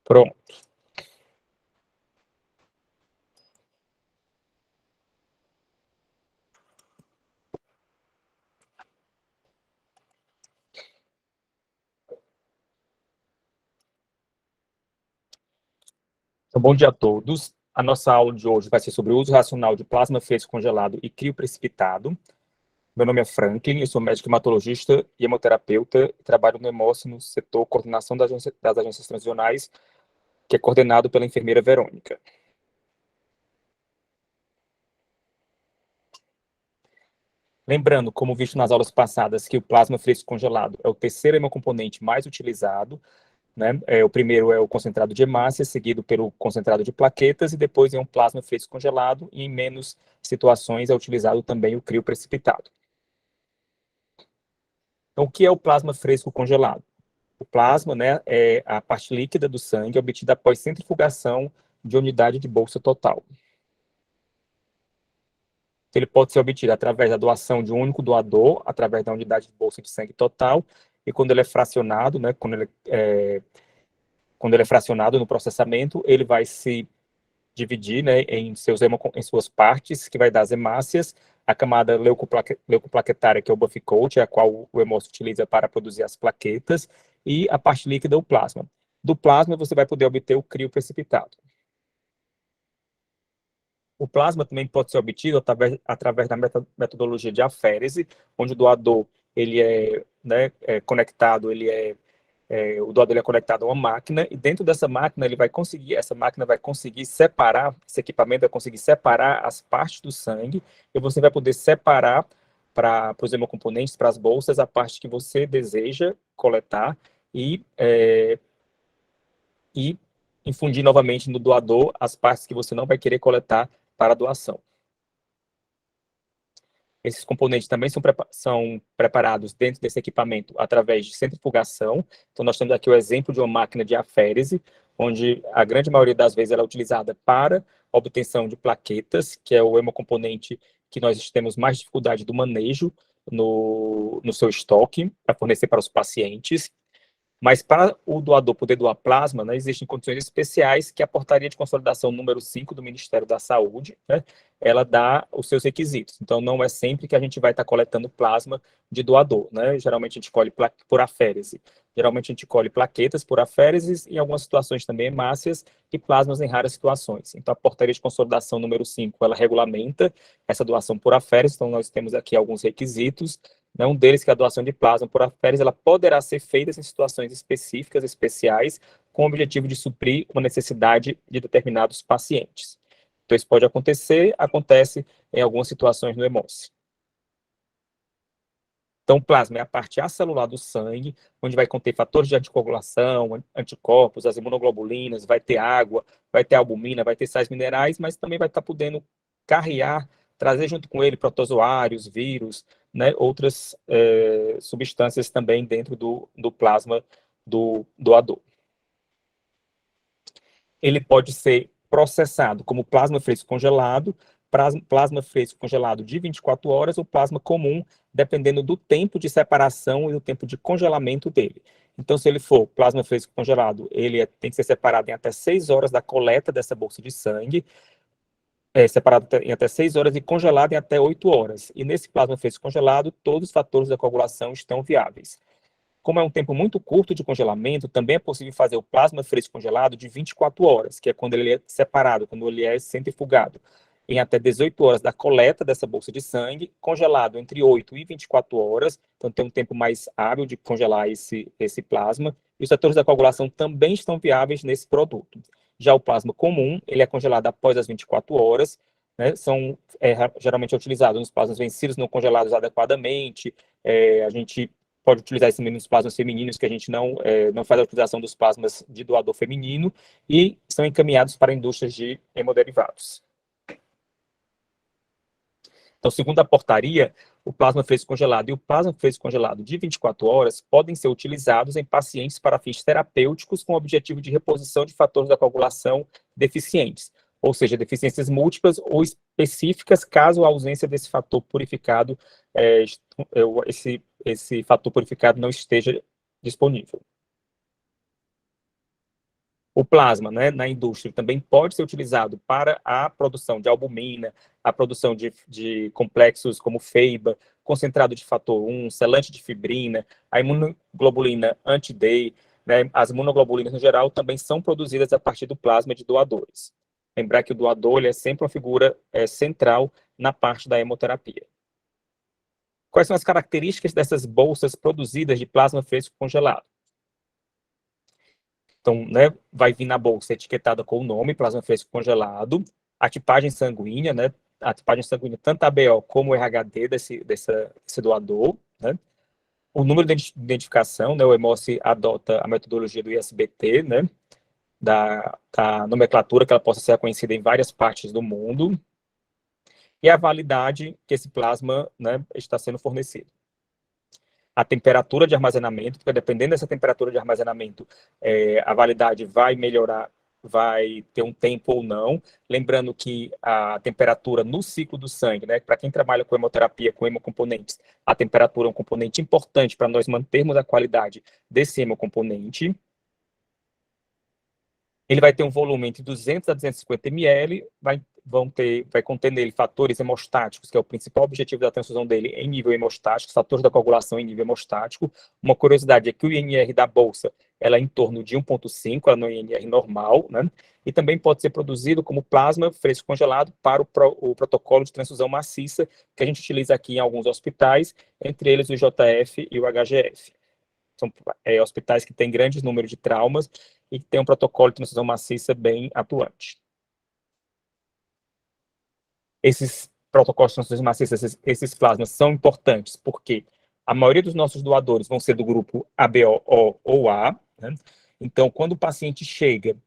Pronto. Então, bom dia a todos. A nossa aula de hoje vai ser sobre o uso racional de plasma fresco congelado e crioprecipitado. Meu nome é Franklin, eu sou médico hematologista e hemoterapeuta e trabalho no Hemócio, no setor coordenação das agências transicionais, que é coordenado pela enfermeira Verônica. Lembrando, como visto nas aulas passadas, que o plasma fresco congelado é o terceiro hemocomponente mais utilizado, né? O primeiro é o concentrado de hemácia, seguido pelo concentrado de plaquetas, e depois é um plasma fresco congelado, e em menos situações é utilizado também o crioprecipitado. Então, o que é o plasma fresco congelado? O plasma, né, é a parte líquida do sangue obtida após centrifugação de unidade de bolsa total. Ele pode ser obtido através da doação de um único doador, através da unidade de bolsa de sangue total, e quando ele é fracionado, né, quando ele é fracionado no processamento, ele vai se dividir, né, em suas partes, que vai dar as hemácias, a camada leucoplaquetária, que é o buffy coat, a qual o hemócio utiliza para produzir as plaquetas, e a parte líquida, o plasma. Do plasma, você vai poder obter o crioprecipitado. O plasma também pode ser obtido através da metodologia de aférese, onde o doador ele é, né, conectado, o doador ele é conectado a uma máquina, e dentro dessa máquina essa máquina vai conseguir separar, esse equipamento vai conseguir separar as partes do sangue, e você vai poder separar para os hemocomponentes, para as bolsas, a parte que você deseja coletar e infundir novamente no doador as partes que você não vai querer coletar para a doação. Esses componentes também são preparados dentro desse equipamento através de centrifugação. Então, nós temos aqui o exemplo de uma máquina de aférese, onde a grande maioria das vezes ela é utilizada para obtenção de plaquetas, que é o hemocomponente que nós temos mais dificuldade do manejo no seu estoque, para fornecer para os pacientes. Mas para o doador poder doar plasma, né, existem condições especiais que a portaria de consolidação número 5 do Ministério da Saúde, né, ela dá os seus requisitos. Então, não é sempre que a gente vai estar coletando plasma de doador, né? Geralmente a gente colhe por aférese. Geralmente a gente colhe plaquetas por aféreses, em algumas situações também hemácias, e plasmas em raras situações. Então, a portaria de consolidação número 5, ela regulamenta essa doação por aférese. Então, nós temos aqui alguns requisitos, né? Um deles que a doação de plasma por aférese, ela poderá ser feita em situações específicas, especiais, com o objetivo de suprir uma necessidade de determinados pacientes. Então, isso pode acontecer, acontece em algumas situações no hemócio. Então, o plasma é a parte acelular do sangue, onde vai conter fatores de anticoagulação, anticorpos, as imunoglobulinas, vai ter água, vai ter albumina, vai ter sais minerais, mas também vai estar podendo carrear, trazer junto com ele protozoários, vírus, né, outras substâncias também dentro do plasma do doador. Ele pode ser processado como plasma fresco congelado, plasma fresco congelado de 24 horas ou plasma comum, dependendo do tempo de separação e do tempo de congelamento dele. Então, se ele for plasma fresco congelado, ele tem que ser separado em até 6 horas da coleta dessa bolsa de sangue, separado em até 6 horas e congelado em até 8 horas. E nesse plasma fresco congelado, todos os fatores da coagulação estão viáveis. Como é um tempo muito curto de congelamento, também é possível fazer o plasma fresco congelado de 24 horas, que é quando ele é separado, quando ele é centrifugado, em até 18 horas da coleta dessa bolsa de sangue, congelado entre 8 e 24 horas, então tem um tempo mais hábil de congelar esse plasma, e os fatores da coagulação também estão viáveis nesse produto. Já o plasma comum, ele é congelado após as 24 horas, né, geralmente utilizados nos plasmas vencidos, não congelados adequadamente, a gente pode utilizar esses nos plasmas femininos, que a gente não faz a utilização dos plasmas de doador feminino, e são encaminhados para indústrias de hemoderivados. Então, segundo a portaria, o plasma fresco congelado e o plasma fresco congelado de 24 horas podem ser utilizados em pacientes para fins terapêuticos com o objetivo de reposição de fatores da coagulação deficientes, ou seja, deficiências múltiplas ou específicas, caso a ausência desse fator purificado, esse fator purificado não esteja disponível. O plasma, né, na indústria também pode ser utilizado para a produção de albumina, a produção de complexos como feiba, concentrado de fator 1, selante de fibrina, a imunoglobulina anti-D, né, as imunoglobulinas no geral também são produzidas a partir do plasma de doadores. Lembrar que o doador ele é sempre uma figura central na parte da hemoterapia. Quais são as características dessas bolsas produzidas de plasma fresco congelado? Então, né, vai vir na bolsa etiquetada com o nome, plasma fresco congelado, a tipagem sanguínea, né, a tipagem sanguínea, tanto a ABO como o RHD desse doador, né, o número de identificação, né, o Hemoce adota a metodologia do ISBT, né, da nomenclatura, que ela possa ser reconhecida em várias partes do mundo, e a validade que esse plasma, né, está sendo fornecido. A temperatura de armazenamento, porque dependendo dessa temperatura de armazenamento, a validade vai melhorar, vai ter um tempo ou não. Lembrando que a temperatura no ciclo do sangue, né, para quem trabalha com hemoterapia, com hemocomponentes, a temperatura é um componente importante para nós mantermos a qualidade desse hemocomponente. Ele vai ter um volume entre 200 a 250 ml, vai conter nele fatores hemostáticos, que é o principal objetivo da transfusão dele em nível hemostático, fatores da coagulação em nível hemostático. Uma curiosidade é que o INR da bolsa ela é em torno de 1,5, ela não é INR normal, né? E também pode ser produzido como plasma fresco congelado para o protocolo de transfusão maciça, que a gente utiliza aqui em alguns hospitais, entre eles o JF e o HGF. São hospitais que têm grandes números de traumas e que têm um protocolo de transfusão maciça bem atuante. Esses protocolos de transfusão maciça, esses plasmas são importantes porque a maioria dos nossos doadores vão ser do grupo ABO ou A, né? Então, quando o paciente chega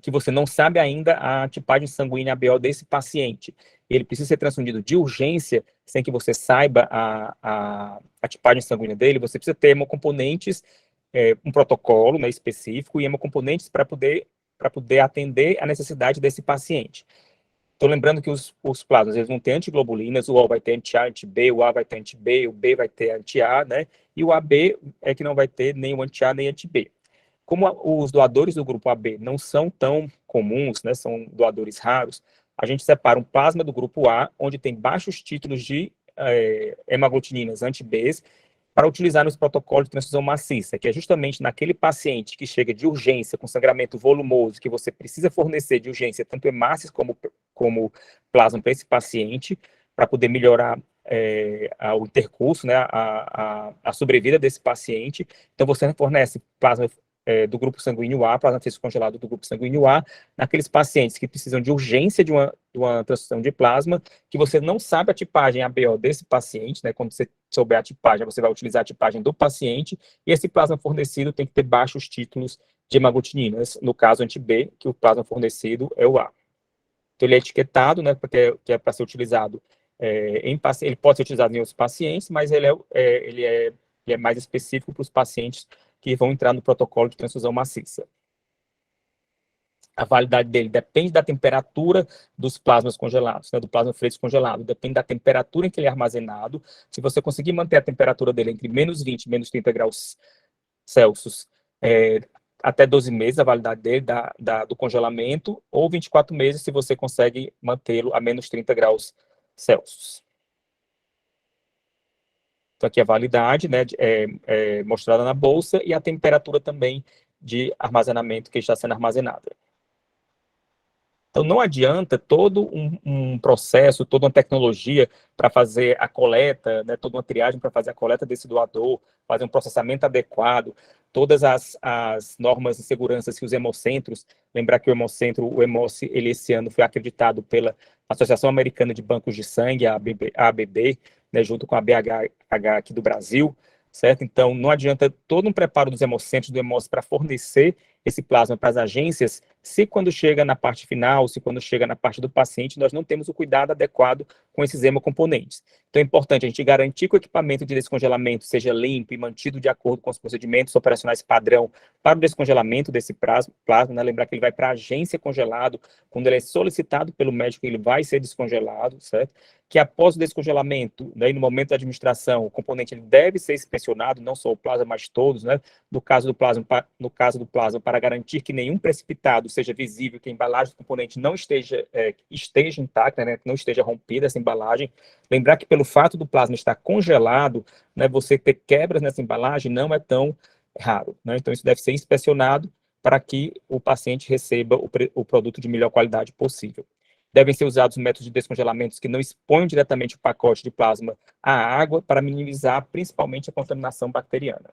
que você não sabe ainda a tipagem sanguínea ABO desse paciente, ele precisa ser transfundido de urgência, sem que você saiba a tipagem sanguínea dele, você precisa ter hemocomponentes, um protocolo, né, específico, e hemocomponentes para poder atender a necessidade desse paciente. Estou lembrando que os plasmas eles vão ter antiglobulinas, o O vai ter anti-A, anti-B, o A vai ter anti-B, o B vai ter anti-A, né? E o AB é que não vai ter nem o anti-A nem anti-B. Como os doadores do grupo AB não são tão comuns, né, são doadores raros, a gente separa um plasma do grupo A, onde tem baixos títulos de hemaglutininas anti-Bs, para utilizar nos protocolos de transfusão maciça, que é justamente naquele paciente que chega de urgência, com sangramento volumoso, que você precisa fornecer de urgência tanto hemácias como plasma para esse paciente, para poder melhorar o intercurso, né, a sobrevida desse paciente. Então, você fornece plasma do grupo sanguíneo A, plasma fresco congelado do grupo sanguíneo A, naqueles pacientes que precisam de urgência de uma transfusão de plasma, que você não sabe a tipagem ABO desse paciente, né? Quando você souber a tipagem, você vai utilizar a tipagem do paciente, e esse plasma fornecido tem que ter baixos títulos de hemaglutininas, no caso anti-B, que o plasma fornecido é o A. Então, ele é etiquetado, né, porque é para ser utilizado ele pode ser utilizado em outros pacientes, mas ele é mais específico para os pacientes que vão entrar no protocolo de transfusão maciça. A validade dele depende da temperatura dos plasmas congelados, né, do plasma fresco congelado, depende da temperatura em que ele é armazenado. Se você conseguir manter a temperatura dele entre menos 20 e menos 30 graus Celsius, até 12 meses a validade dele do congelamento, ou 24 meses se você consegue mantê-lo a menos 30 graus Celsius. Então, aqui a validade, né, mostrada na bolsa, e a temperatura também de armazenamento que está sendo armazenada. Então, não adianta todo um processo, toda uma tecnologia para fazer a coleta, né, toda uma triagem para fazer a coleta desse doador, fazer um processamento adequado, todas as normas de segurança que os hemocentros, lembrar que o hemocentro, o Hemoce, ele esse ano foi acreditado pela Associação Americana de Bancos de Sangue, a ABB, né, junto com a BHH aqui do Brasil, certo? Então, não adianta todo um preparo dos hemocentros, do Hemoce, para fornecer esse plasma para as agências, se quando chega na parte final, se quando chega na parte do paciente, nós não temos o cuidado adequado com esses hemocomponentes. Então é importante a gente garantir que o equipamento de descongelamento seja limpo e mantido de acordo com os procedimentos operacionais padrão para o descongelamento desse plasma, né? Lembrar que ele vai para a agência congelado, quando ele é solicitado pelo médico, ele vai ser descongelado, certo? Que após o descongelamento, né, no momento da administração, o componente ele deve ser inspecionado, não só o plasma, mas todos, né? No caso do plasma, para garantir que nenhum precipitado seja visível, que a embalagem do componente não esteja intacta, né, que não esteja rompida essa embalagem. Lembrar que pelo fato do plasma estar congelado, né, você ter quebras nessa embalagem não é tão raro, né? Então isso deve ser inspecionado para que o paciente receba o produto de melhor qualidade possível. Devem ser usados métodos de descongelamento que não exponham diretamente o pacote de plasma à água para minimizar principalmente a contaminação bacteriana.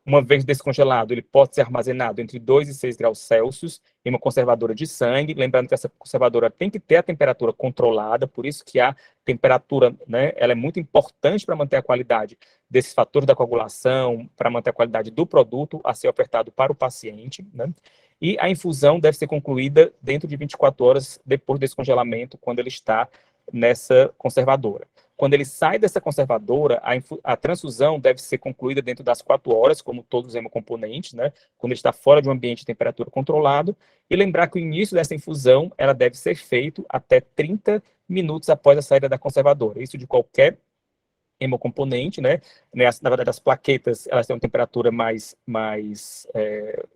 Uma vez descongelado, ele pode ser armazenado entre 2 e 6 graus Celsius em uma conservadora de sangue, lembrando que essa conservadora tem que ter a temperatura controlada, por isso que a temperatura, né, ela é muito importante para manter a qualidade desses fatores da coagulação, para manter a qualidade do produto a ser ofertado para o paciente, né? E a infusão deve ser concluída dentro de 24 horas depois do descongelamento, quando ele está nessa conservadora. Quando ele sai dessa conservadora, a transfusão deve ser concluída dentro das 4 horas, como todos os hemocomponentes, né? Quando ele está fora de um ambiente de temperatura controlado. E lembrar que o início dessa infusão, ela deve ser feito até 30 minutos após a saída da conservadora. Isso de qualquer hemocomponente, né? Na verdade, as plaquetas, elas têm uma temperatura mais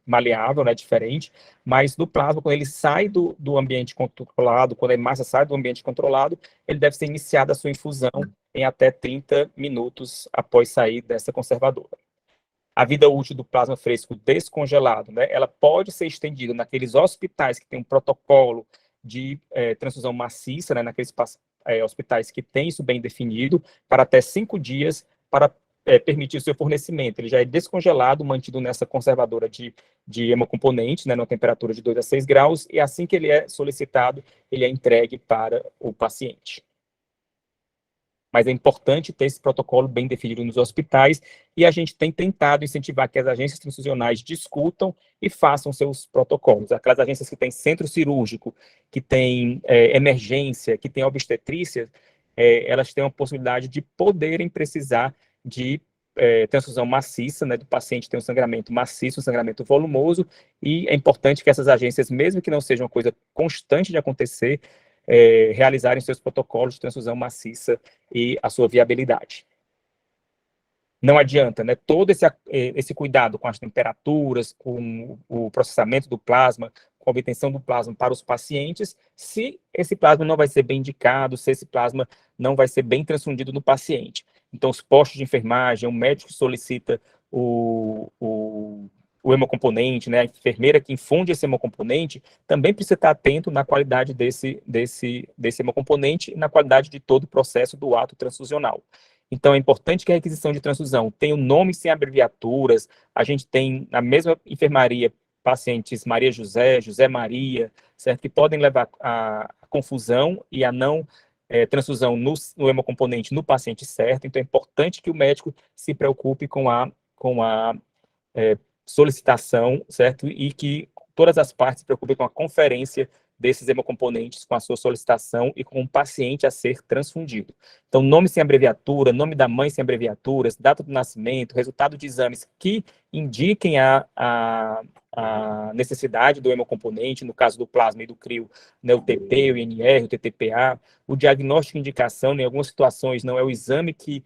maleável, né? Diferente, mas do plasma, quando ele sai do ambiente controlado, quando a massa sai do ambiente controlado, ele deve ser iniciada a sua infusão em até 30 minutos após sair dessa conservadora. A vida útil do plasma fresco descongelado, né? Ela pode ser estendida naqueles hospitais que têm um protocolo de transfusão maciça, né? Naqueles hospitais que têm isso bem definido, para até 5 dias para permitir o seu fornecimento. Ele já é descongelado, mantido nessa conservadora de hemocomponentes, né, numa temperatura de 2 a 6 graus, e assim que ele é solicitado, ele é entregue para o paciente. Mas é importante ter esse protocolo bem definido nos hospitais, e a gente tem tentado incentivar que as agências transfusionais discutam e façam seus protocolos. Aquelas agências que têm centro cirúrgico, que têm emergência, que têm obstetrícia, elas têm a possibilidade de poderem precisar de transfusão maciça, né, do paciente tem um sangramento maciço, um sangramento volumoso, e é importante que essas agências, mesmo que não seja uma coisa constante de acontecer, realizarem seus protocolos de transfusão maciça e a sua viabilidade. Não adianta, né? Todo esse cuidado com as temperaturas, com o processamento do plasma, com a obtenção do plasma para os pacientes, se esse plasma não vai ser bem indicado, se esse plasma não vai ser bem transfundido no paciente. Então, os postos de enfermagem, o médico solicita o hemocomponente, né? A enfermeira que infunde esse hemocomponente também precisa estar atento na qualidade desse hemocomponente e na qualidade de todo o processo do ato transfusional. Então, é importante que a requisição de transfusão tenha o nome sem abreviaturas. A gente tem, na mesma enfermaria, pacientes Maria José, José Maria, certo? Que podem levar a confusão e a não transfusão no hemocomponente no paciente certo. Então, é importante que o médico se preocupe com a solicitação, certo? E que todas as partes se preocupem com a conferência desses hemocomponentes, com a sua solicitação e com o paciente a ser transfundido. Então, nome sem abreviatura, nome da mãe sem abreviaturas, data do nascimento, resultado de exames que indiquem a necessidade do hemocomponente, no caso do plasma e do crio, né, o TP, o INR, o TTPA, o diagnóstico e indicação, em algumas situações não é o exame que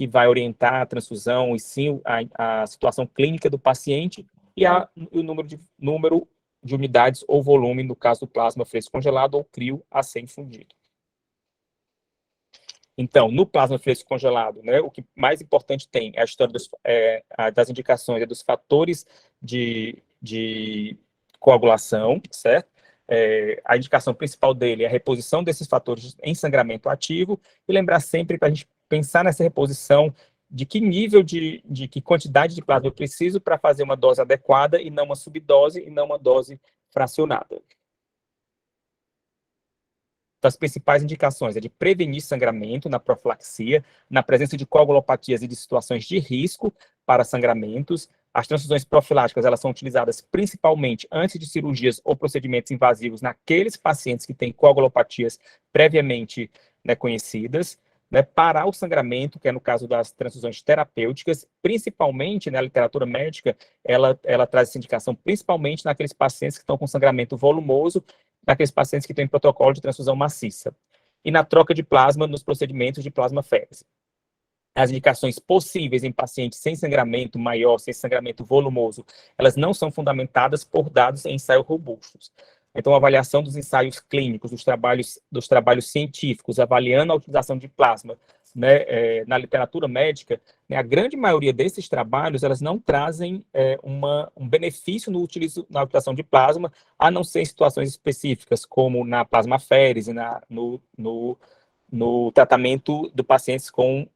vai orientar a transfusão, e sim a situação clínica do paciente, e o número de unidades ou volume, no caso do plasma fresco congelado ou crio a ser infundido. Então, no plasma fresco congelado, né, o que mais importante tem é a história das indicações, dos fatores de coagulação, certo? A indicação principal dele é a reposição desses fatores em sangramento ativo, e lembrar sempre para a gente pensar nessa reposição de que nível de que quantidade de plasma eu preciso para fazer uma dose adequada e não uma subdose e não uma dose fracionada. As principais indicações é de prevenir sangramento na profilaxia, na presença de coagulopatias e de situações de risco para sangramentos. As transfusões profiláticas, elas são utilizadas principalmente antes de cirurgias ou procedimentos invasivos naqueles pacientes que têm coagulopatias previamente, né, conhecidas. Né, parar o sangramento, que é no caso das transfusões terapêuticas, principalmente, né, a literatura médica, ela traz essa indicação principalmente naqueles pacientes que estão com sangramento volumoso, naqueles pacientes que têm protocolo de transfusão maciça. E na troca de plasma nos procedimentos de plasmaférese. as indicações possíveis em pacientes sem sangramento maior, sem sangramento volumoso, elas não são fundamentadas por dados em ensaios robustos. Então, a avaliação dos ensaios clínicos, dos trabalhos científicos, avaliando a utilização de plasma, né, na literatura médica, né, a grande maioria desses trabalhos, elas não trazem um benefício na utilização de plasma, a não ser em situações específicas, como na plasmaférese, no tratamento de pacientes com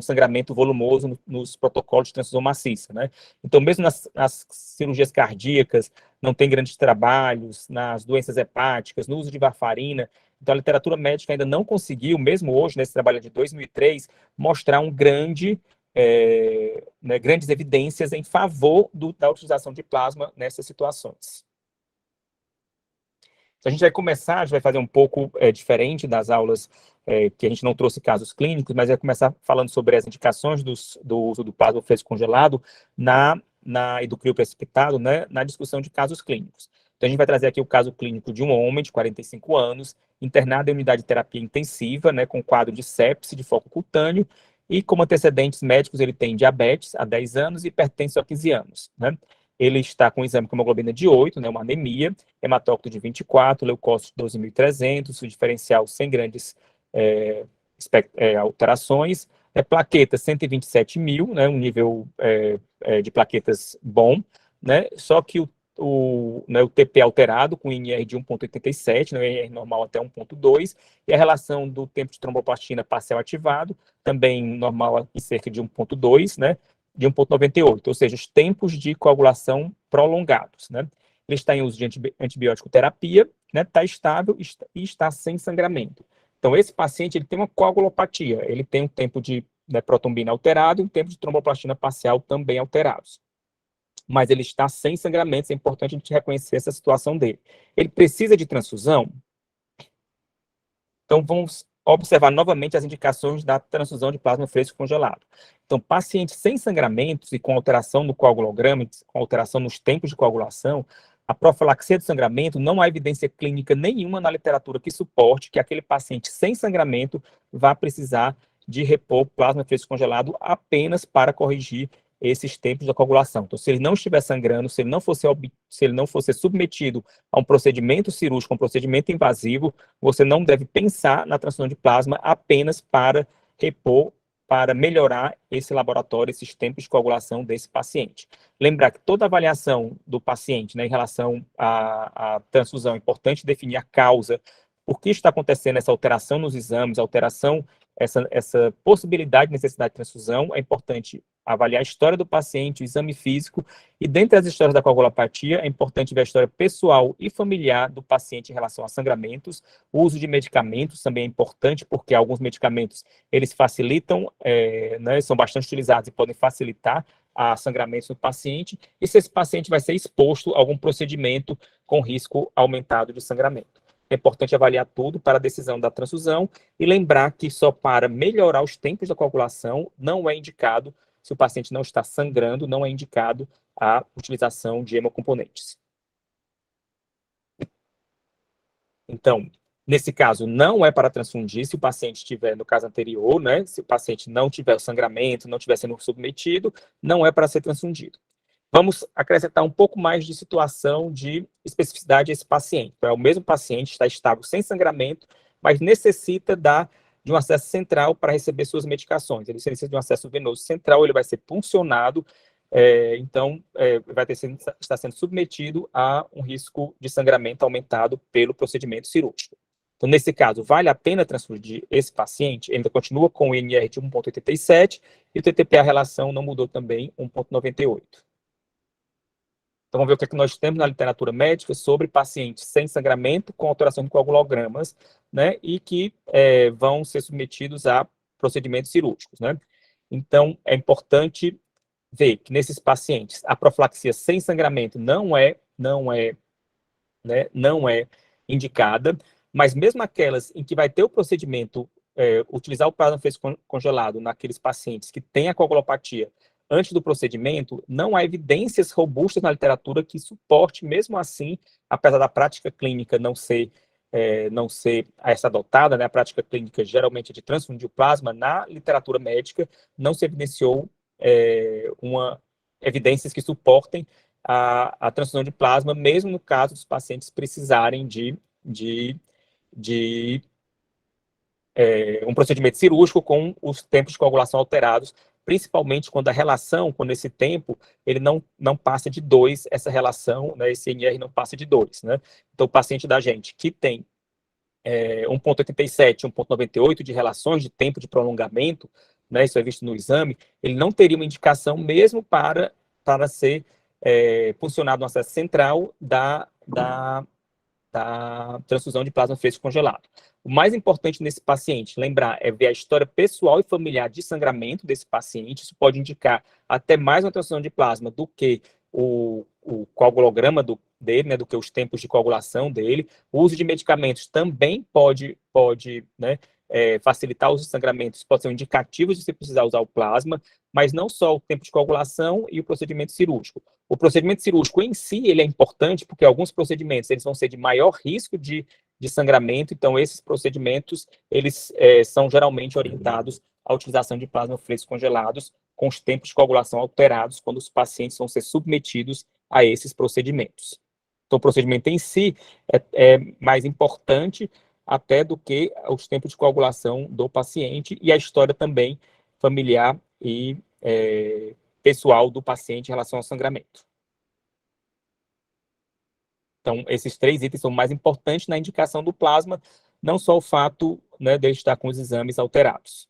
sangramento volumoso nos protocolos de transfusão maciça, né? Então, mesmo nas cirurgias cardíacas, não tem grandes trabalhos, nas doenças hepáticas, no uso de varfarina. Então, a literatura médica ainda não conseguiu, mesmo hoje, nesse trabalho de 2003, mostrar grandes evidências em favor da utilização de plasma nessas situações. A gente vai começar, a gente vai fazer um pouco diferente das aulas que a gente não trouxe casos clínicos, mas vai começar falando sobre as indicações do uso do plasma fresco congelado e do crio precipitado, né, na discussão de casos clínicos. Então, a gente vai trazer aqui o caso clínico de um homem de 45 anos, internado em unidade de terapia intensiva, né, com quadro de sepse de foco cutâneo, e como antecedentes médicos ele tem diabetes há 10 anos e hipertensão há 15 anos, né? Ele está com exame com hemoglobina de 8, né, uma anemia, hematócrito de 24, leucócito de 12.300, o diferencial sem grandes alterações, plaquetas 127.000, né, um nível de plaquetas bom, né, só que o TP alterado com INR de 1,87, né, o INR normal até 1,2, e a relação do tempo de tromboplastina parcial ativado, também normal em cerca de 1,2, né, de 1,98, ou seja, os tempos de coagulação prolongados, né? Ele está em uso de antibiótico terapia, né? Está estável e está sem sangramento. Então, esse paciente ele tem uma coagulopatia, ele tem um tempo de protombina alterado e um tempo de tromboplastina parcial também alterados. Mas ele está sem sangramento, é importante a gente reconhecer essa situação dele. Ele precisa de transfusão? Então, vamos observar novamente as indicações da transfusão de plasma fresco congelado. Então, pacientes sem sangramentos e com alteração no coagulograma, com alteração nos tempos de coagulação, a profilaxia de sangramento, não há evidência clínica nenhuma na literatura que suporte que aquele paciente sem sangramento vá precisar de repor plasma fresco congelado apenas para corrigir esses tempos da coagulação. Então, se ele não estiver sangrando, se ele não fosse submetido a um procedimento cirúrgico, um procedimento invasivo, você não deve pensar na transfusão de plasma apenas para repor, para melhorar esse laboratório, esses tempos de coagulação desse paciente. Lembrar que toda avaliação do paciente, né, em relação à transfusão, é importante definir a causa, por que está acontecendo essa alteração nos exames, essa possibilidade de necessidade de transfusão, é importante avaliar a história do paciente, o exame físico, e dentre as histórias da coagulopatia, é importante ver a história pessoal e familiar do paciente em relação a sangramentos. O uso de medicamentos também é importante, porque alguns medicamentos, eles facilitam, né, são bastante utilizados e podem facilitar a sangramentos no paciente, e se esse paciente vai ser exposto a algum procedimento com risco aumentado de sangramento. É importante avaliar tudo para a decisão da transfusão e lembrar que só para melhorar os tempos da coagulação não é indicado, se o paciente não está sangrando, não é indicado a utilização de hemocomponentes. Então, nesse caso, não é para transfundir se o paciente estiver, no caso anterior, né, se o paciente não tiver sangramento, não estiver sendo submetido, não é para ser transfundido. Vamos acrescentar um pouco mais de situação de especificidade a esse paciente. Então, é o mesmo paciente, está estável sem sangramento, mas necessita de um acesso central para receber suas medicações. Ele necessita de um acesso venoso central, ele vai ser puncionado, está sendo submetido a um risco de sangramento aumentado pelo procedimento cirúrgico. Então, nesse caso, vale a pena transfundir esse paciente? Ele ainda continua com o INR de 1,87 e o TTP, a relação não mudou também, 1,98. Então, vamos ver o que é que nós temos na literatura médica sobre pacientes sem sangramento com alteração de coagulogramas, né, e que vão ser submetidos a procedimentos cirúrgicos, né. Então, é importante ver que nesses pacientes a profilaxia sem sangramento não é indicada, mas mesmo aquelas em que vai ter o procedimento, utilizar o plasma fresco congelado naqueles pacientes que têm a coagulopatia antes do procedimento, não há evidências robustas na literatura que suporte, mesmo assim, apesar da prática clínica não ser não ser essa adotada, né, a prática clínica geralmente de transfundir o plasma, na literatura médica não se evidenciou evidências que suportem a transfusão de plasma, mesmo no caso dos pacientes precisarem de um procedimento cirúrgico com os tempos de coagulação alterados, principalmente quando esse tempo ele não passa de 2, essa relação, né, esse NR não passa de 2, né? Então, o paciente da gente que tem 1,87, 1,98 de relações de tempo de prolongamento, né, isso é visto no exame, ele não teria uma indicação mesmo para ser posicionado no acesso central da transfusão de plasma fresco congelado. O mais importante nesse paciente, lembrar, é ver a história pessoal e familiar de sangramento desse paciente. Isso pode indicar até mais uma transfusão de plasma do que o coagulograma dele, né, do que os tempos de coagulação dele. O uso de medicamentos também pode né, facilitar os sangramentos, pode ser um indicativo de você precisar usar o plasma, mas não só o tempo de coagulação e o procedimento cirúrgico. O procedimento cirúrgico em si, ele é importante porque alguns procedimentos eles vão ser de maior risco de sangramento, então esses procedimentos, eles são geralmente orientados à utilização de plasma fresco congelados com os tempos de coagulação alterados quando os pacientes vão ser submetidos a esses procedimentos. Então, o procedimento em si é mais importante até do que os tempos de coagulação do paciente e a história também familiar e pessoal do paciente em relação ao sangramento. Então, esses 3 itens são mais importantes na indicação do plasma, não só o fato, né, de ele estar com os exames alterados.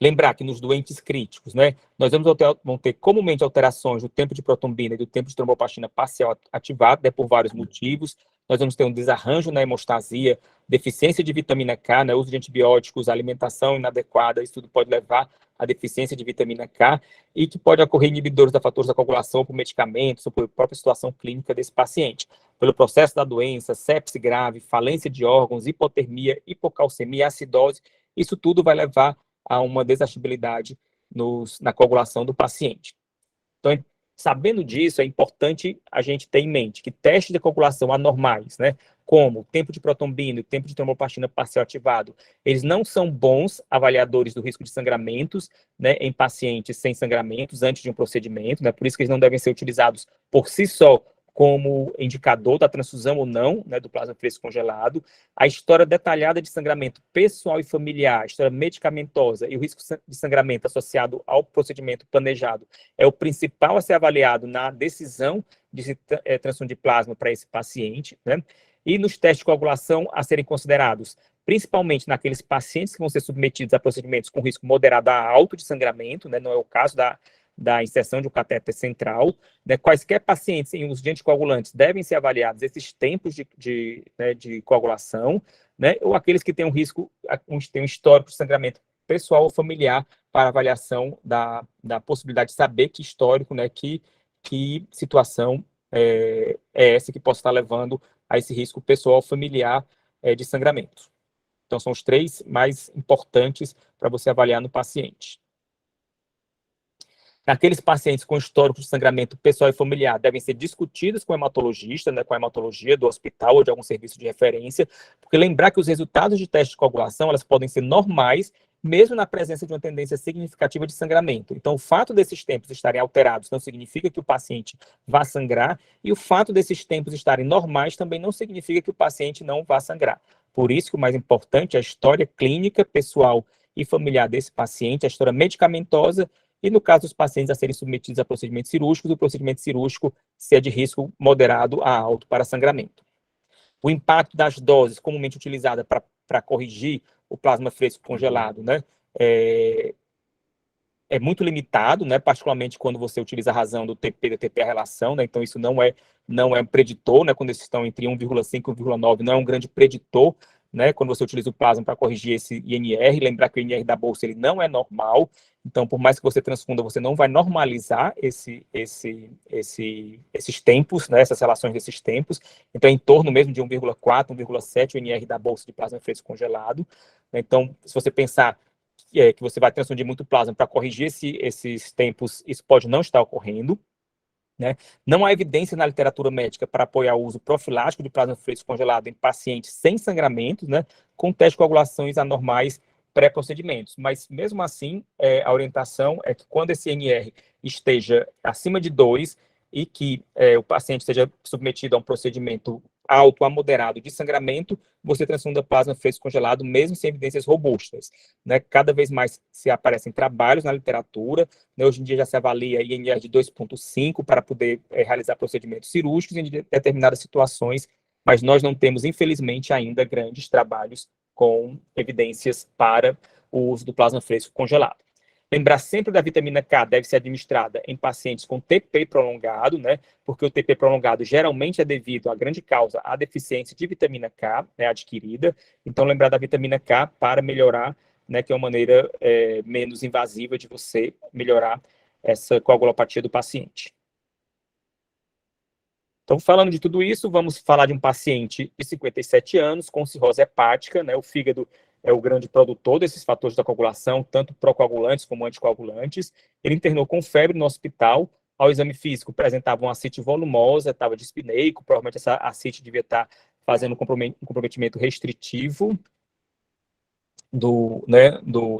Lembrar que nos doentes críticos, né, nós vamos ter comumente alterações do tempo de protombina e do tempo de tromboplastina parcial ativado, né, por vários motivos. Nós vamos ter um desarranjo na hemostasia, deficiência de vitamina K, né, uso de antibióticos, alimentação inadequada, isso tudo pode levar à deficiência de vitamina K e que pode ocorrer inibidores da fatores da coagulação por medicamentos ou por própria situação clínica desse paciente. Pelo processo da doença, sepse grave, falência de órgãos, hipotermia, hipocalcemia, acidose, isso tudo vai levar a uma desastabilidade na coagulação do paciente. Então, sabendo disso, é importante a gente ter em mente que testes de coagulação anormais, né, como o tempo de protombina e o tempo de tromboplastina parcial ativado, eles não são bons avaliadores do risco de sangramentos, né, em pacientes sem sangramentos antes de um procedimento, né, por isso que eles não devem ser utilizados por si só como indicador da transfusão ou não, né, do plasma fresco congelado. A história detalhada de sangramento pessoal e familiar, a história medicamentosa e o risco de sangramento associado ao procedimento planejado é o principal a ser avaliado na decisão de transfusão de plasma para esse paciente, né? E nos testes de coagulação a serem considerados, principalmente naqueles pacientes que vão ser submetidos a procedimentos com risco moderado a alto de sangramento, né? Não é o caso da inserção de um catéter central, né? Quaisquer pacientes em uso de anticoagulantes devem ser avaliados esses tempos de coagulação, né? Ou aqueles que têm um risco, têm um histórico de sangramento pessoal ou familiar para avaliação da possibilidade de saber que histórico, né, que situação é essa que possa estar levando a esse risco pessoal ou familiar de sangramento. Então, são os 3 mais importantes para você avaliar no paciente. Naqueles pacientes com histórico de sangramento pessoal e familiar, devem ser discutidos com o hematologista, né, com a hematologia do hospital ou de algum serviço de referência, porque lembrar que os resultados de teste de coagulação, elas podem ser normais, mesmo na presença de uma tendência significativa de sangramento. Então, o fato desses tempos estarem alterados não significa que o paciente vá sangrar, e o fato desses tempos estarem normais também não significa que o paciente não vá sangrar. Por isso que o mais importante é a história clínica, pessoal e familiar desse paciente, a história medicamentosa, e no caso dos pacientes a serem submetidos a procedimentos cirúrgicos, o procedimento cirúrgico se é de risco moderado a alto para sangramento. O impacto das doses comumente utilizadas para corrigir o plasma fresco congelado, né, é muito limitado, né, particularmente quando você utiliza a razão do TP, da TP a relação, né, então isso não é um preditor, né, quando eles estão entre 1,5 e 1,9, não é um grande preditor, né, quando você utiliza o plasma para corrigir esse INR, lembrar que o INR da bolsa ele não é normal, então por mais que você transfunda, você não vai normalizar esses tempos, né, essas relações desses tempos, então é em torno mesmo de 1,4, 1,7 o INR da bolsa de plasma fresco congelado, então se você pensar que você vai transfundir muito plasma para corrigir esses tempos, isso pode não estar ocorrendo. né? Não há evidência na literatura médica para apoiar o uso profilático de plasma fresco congelado em pacientes sem sangramentos, né, com teste de coagulações anormais pré-procedimentos. Mas, mesmo assim, a orientação é que quando esse NR esteja acima de 2 e que o paciente esteja submetido a um procedimento alto a moderado de sangramento, você transfunda plasma fresco congelado, mesmo sem evidências robustas, né? Cada vez mais se aparecem trabalhos na literatura, né? Hoje em dia já se avalia INR de 2,5 para poder realizar procedimentos cirúrgicos em determinadas situações, mas nós não temos, infelizmente, ainda grandes trabalhos com evidências para o uso do plasma fresco congelado. Lembrar sempre da vitamina K, deve ser administrada em pacientes com TP prolongado, né? Porque o TP prolongado geralmente é devido à grande causa à deficiência de vitamina K, né, adquirida. Então, lembrar da vitamina K para melhorar, né, que é uma maneira menos invasiva de você melhorar essa coagulopatia do paciente. Então, falando de tudo isso, vamos falar de um paciente de 57 anos com cirrose hepática, né? O fígado é o grande produtor desses fatores da coagulação, tanto procoagulantes como anticoagulantes. Ele internou com febre no hospital. Ao exame físico, apresentava uma ascite volumosa, estava dispneico, provavelmente essa ascite devia estar fazendo um comprometimento restritivo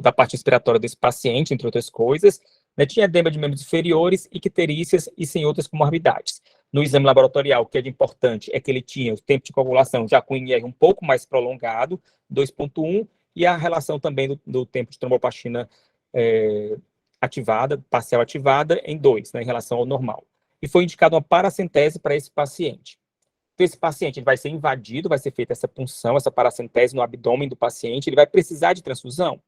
da parte respiratória desse paciente, entre outras coisas, né, tinha edema de membros inferiores, icterícias e sem outras comorbidades. No exame laboratorial, o que é de importante é que ele tinha o tempo de coagulação já com INR um pouco mais prolongado, 2,1, e a relação também do tempo de tromboplastina ativada, parcial ativada, em 2, né, em relação ao normal. E foi indicada uma paracentese para esse paciente. Então, esse paciente ele vai ser invadido, vai ser feita essa punção, essa paracentese no abdômen do paciente, ele vai precisar de transfusão.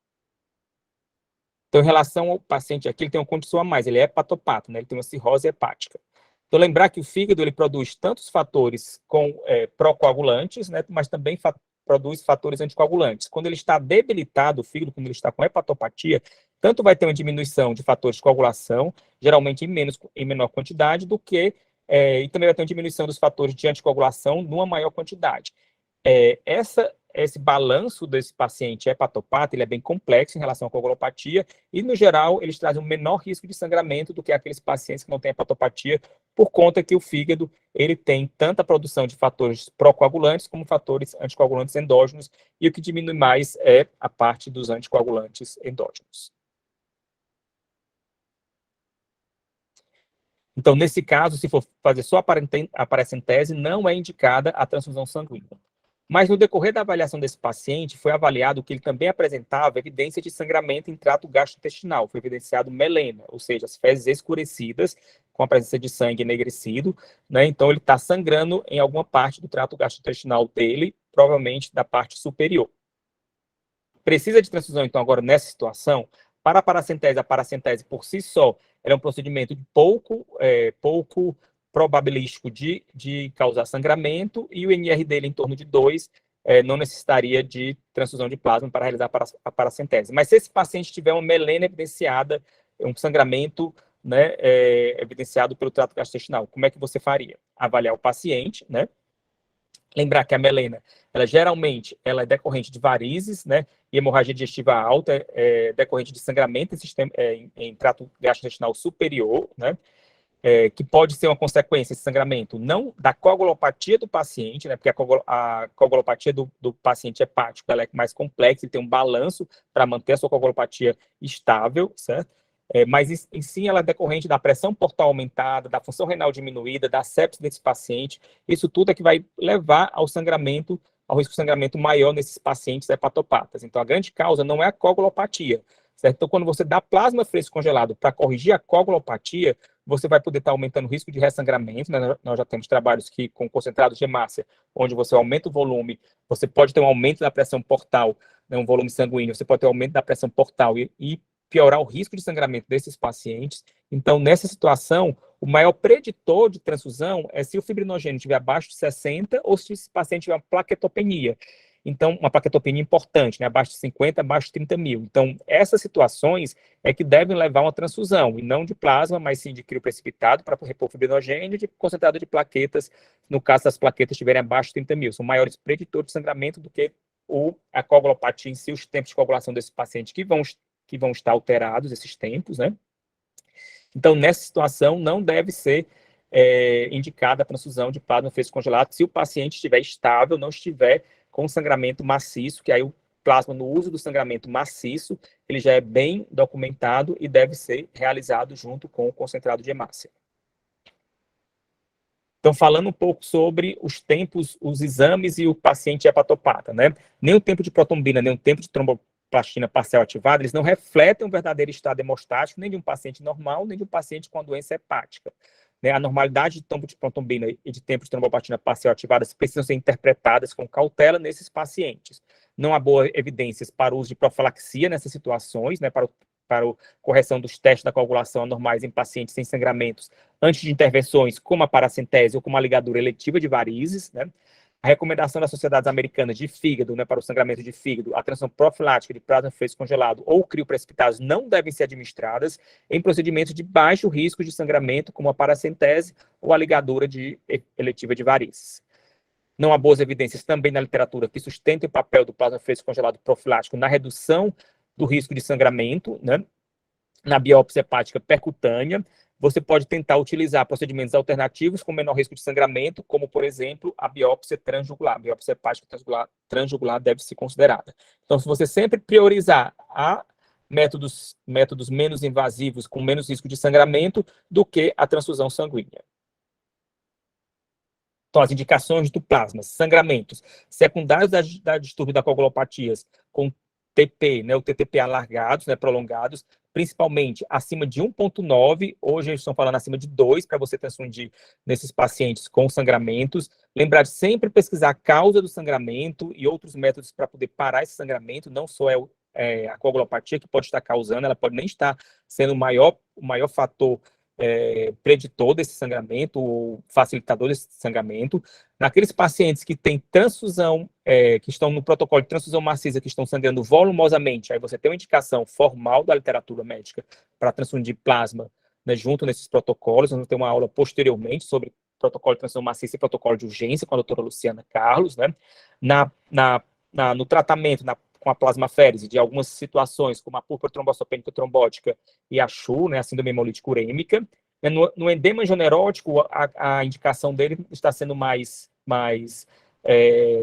Então, em relação ao paciente aqui, ele tem uma condição a mais, ele é hepatopato, né? Ele tem uma cirrose hepática. Então, lembrar que o fígado ele produz tantos fatores procoagulantes, né, mas também produz fatores anticoagulantes. Quando ele está debilitado, o fígado, quando ele está com hepatopatia, tanto vai ter uma diminuição de fatores de coagulação, geralmente em menor quantidade, do que e também vai ter uma diminuição dos fatores de anticoagulação numa maior quantidade. Esse balanço desse paciente hepatopata, ele é bem complexo em relação à coagulopatia e, no geral, eles trazem um menor risco de sangramento do que aqueles pacientes que não têm hepatopatia, por conta que o fígado ele tem tanta produção de fatores procoagulantes como fatores anticoagulantes endógenos, e o que diminui mais é a parte dos anticoagulantes endógenos. Então, nesse caso, se for fazer só a paracentese, não é indicada a transfusão sanguínea. Mas no decorrer da avaliação desse paciente, foi avaliado que ele também apresentava evidência de sangramento em trato gastrointestinal. Foi evidenciado melena, ou seja, as fezes escurecidas, com a presença de sangue enegrecido, né? Então, ele está sangrando em alguma parte do trato gastrointestinal dele, provavelmente da parte superior. Precisa de transfusão, então, agora nessa situação? Para a paracentese por si só, é um procedimento pouco probabilístico de causar sangramento, e o NR dele em torno de 2 não necessitaria de transfusão de plasma para realizar a paracentese. Mas se esse paciente tiver uma melena evidenciada, um sangramento, né, evidenciado pelo trato gastrointestinal, como é que você faria? Avaliar o paciente, né? Lembrar que a melena, ela geralmente ela é decorrente de varizes, né, e hemorragia digestiva alta, decorrente de sangramento em trato gastrointestinal superior, né, que pode ser uma consequência, esse sangramento, não da coagulopatia do paciente, né, porque a coagulopatia do paciente hepático ela é mais complexa, ele tem um balanço para manter a sua coagulopatia estável, certo? Mas em si ela é decorrente da pressão portal aumentada, da função renal diminuída, da sepsis desse paciente. Isso tudo é que vai levar ao sangramento, ao risco de sangramento maior nesses pacientes hepatopatas. Então, a grande causa não é a coagulopatia, certo? Então, quando você dá plasma fresco congelado para corrigir a coagulopatia, você vai poder estar aumentando o risco de ressangramento, né? Nós já temos trabalhos que, com concentrados de hemácia, onde você aumenta o volume, você pode ter um aumento da pressão portal, né, um volume sanguíneo, você pode ter um aumento da pressão portal e piorar o risco de sangramento desses pacientes. Então, nessa situação, o maior preditor de transfusão é se o fibrinogênio estiver abaixo de 60 ou se esse paciente tiver uma plaquetopenia. Então, uma plaquetopenia importante, né, abaixo de 50, abaixo de 30 mil. Então, essas situações é que devem levar a uma transfusão, e não de plasma, mas sim de crio precipitado para repor fibrinogênio, de concentrado de plaquetas, no caso das plaquetas estiverem abaixo de 30 mil. São maiores preditores de sangramento do que a coagulopatia em si, os tempos de coagulação desse paciente que vão estar alterados, esses tempos, né? Então, nessa situação, não deve ser indicada a transfusão de plasma fresco congelado se o paciente estiver estável, não estiver com sangramento maciço, que aí o plasma no uso do sangramento maciço, ele já é bem documentado e deve ser realizado junto com o concentrado de hemácia. Então, falando um pouco sobre os tempos, os exames e o paciente hepatopata, né? Nem o tempo de protombina, nem o tempo de tromboplastina parcial ativada, eles não refletem um verdadeiro estado hemostático nem de um paciente normal, nem de um paciente com doença hepática. Né? A normalidade de tempo de protombina e de tempo de tromboplastina parcial ativadas precisam ser interpretadas com cautela nesses pacientes. Não há boas evidências para o uso de profilaxia nessas situações, né? Para a correção dos testes da coagulação anormais em pacientes sem sangramentos, antes de intervenções como a paracentese ou como a ligadura eletiva de varizes, né? A recomendação das sociedades americanas de fígado, né, para o sangramento de fígado, a transfusão profilática de plasma fresco congelado ou crioprecipitados não devem ser administradas em procedimentos de baixo risco de sangramento, como a paracentese ou a ligadura eletiva de varizes. Não há boas evidências também na literatura que sustentem o papel do plasma fresco congelado profilático na redução do risco de sangramento, né? Na biópsia hepática percutânea, você pode tentar utilizar procedimentos alternativos com menor risco de sangramento, como, por exemplo, a biópsia transjugular. A biópsia hepática transjugular deve ser considerada. Então, se você sempre priorizar métodos menos invasivos, com menos risco de sangramento, do que a transfusão sanguínea. Então, as indicações do plasma, sangramentos secundários da distúrbio da coagulopatias com TP, né, o TTP alargados, né, prolongados, principalmente acima de 1,9, hoje eles estão falando acima de 2, para você transfundir nesses pacientes com sangramentos. Lembrar de sempre pesquisar a causa do sangramento e outros métodos para poder parar esse sangramento, não só a coagulopatia que pode estar causando, ela pode nem estar sendo o maior fator preditor desse sangramento, ou facilitador desse sangramento. Naqueles pacientes que têm transfusão, que estão no protocolo de transfusão maciça, que estão sangrando volumosamente, aí você tem uma indicação formal da literatura médica para transfundir plasma, né, junto nesses protocolos. Vamos ter uma aula posteriormente sobre protocolo de transfusão maciça e protocolo de urgência com a doutora Luciana Carlos, né? No tratamento, com a plasmaférese de algumas situações, como a púrpura trombocitopênica trombótica e a CHU, né, a síndrome hemolítica urêmica. No edema generótico, a indicação dele está sendo mais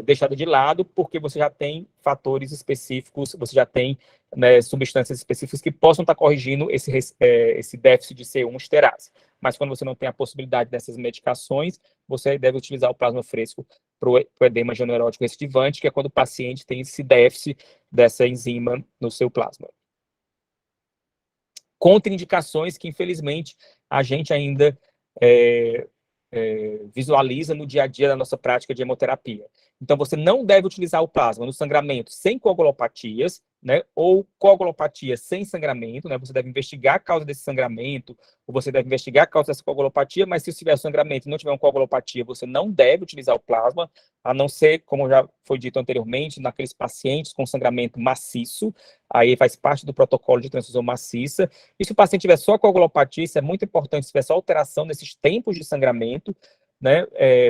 deixada de lado, porque você já tem fatores específicos, você já tem, né, substâncias específicas que possam estar corrigindo esse déficit de C1 esterase. Mas quando você não tem a possibilidade dessas medicações, você deve utilizar o plasma fresco para o edema generótico recidivante, que é quando o paciente tem esse déficit dessa enzima no seu plasma. Contraindicações que, infelizmente, a gente ainda visualiza no dia a dia da nossa prática de hemoterapia. Então, você não deve utilizar o plasma no sangramento sem coagulopatias, né, ou coagulopatia sem sangramento, né, você deve investigar a causa desse sangramento, ou você deve investigar a causa dessa coagulopatia, mas se tiver sangramento e não tiver uma coagulopatia, você não deve utilizar o plasma, a não ser, como já foi dito anteriormente, naqueles pacientes com sangramento maciço, aí faz parte do protocolo de transfusão maciça, e se o paciente tiver só coagulopatia, isso é muito importante, se tiver só alteração nesses tempos de sangramento, né,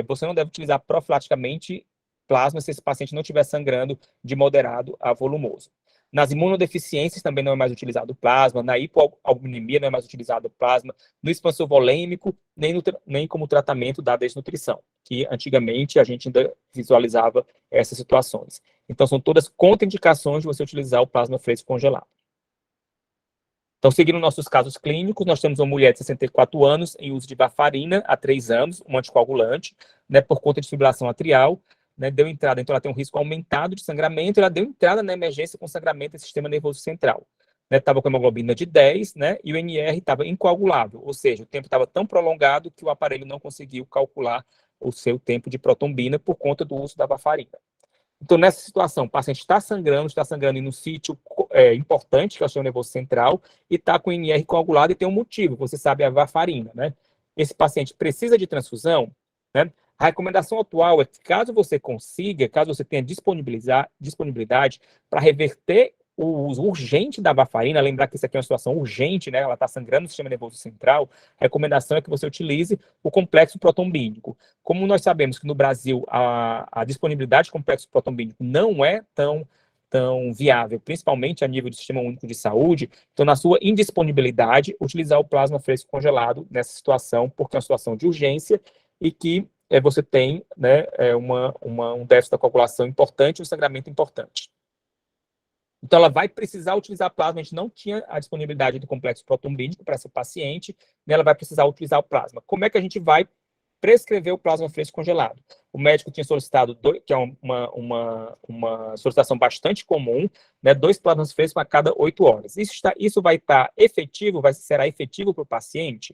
você não deve utilizar profilaticamente plasma se esse paciente não estiver sangrando de moderado a volumoso. Nas imunodeficiências também não é mais utilizado o plasma, na hipoalbuminemia não é mais utilizado o plasma, no expansor volêmico, nem como tratamento da desnutrição, que antigamente a gente ainda visualizava essas situações. Então, são todas contraindicações de você utilizar o plasma fresco congelado. Então, seguindo nossos casos clínicos, nós temos uma mulher de 64 anos em uso de varfarina há 3 anos, um anticoagulante, né, por conta de fibrilação atrial, né, deu entrada, então ela tem um risco aumentado de sangramento, ela deu entrada na emergência com sangramento do sistema nervoso central. Estava com hemoglobina de 10, né, e o NR estava incoagulável, ou seja, o tempo estava tão prolongado que o aparelho não conseguiu calcular o seu tempo de protombina por conta do uso da varfarina. Então, nessa situação, o paciente está sangrando em um sítio importante, que é o sistema nervoso central, e está com o NR coagulado e tem um motivo, você sabe, a varfarina, né? Esse paciente precisa de transfusão, né? A recomendação atual é que, caso você tenha disponibilidade para reverter o uso urgente da varfarina, lembrar que isso aqui é uma situação urgente, né? Ela está sangrando no sistema nervoso central, a recomendação é que você utilize o complexo protombínico. Como nós sabemos que no Brasil a disponibilidade de complexo protombínico não é tão tão viável, principalmente a nível do Sistema Único de Saúde. Então, na sua indisponibilidade, utilizar o plasma fresco congelado nessa situação, porque é uma situação de urgência e que você tem, né, um déficit da coagulação importante e um sangramento importante. Então, ela vai precisar utilizar plasma. A gente não tinha a disponibilidade do complexo protombídico para essa paciente, né, ela vai precisar utilizar o plasma. Como é que a gente vai prescrever o plasma fresco congelado? O médico tinha solicitado, que é uma solicitação bastante comum, né, 2 plasmas frescos a cada 8 horas. Isso vai estar efetivo, será efetivo para o paciente?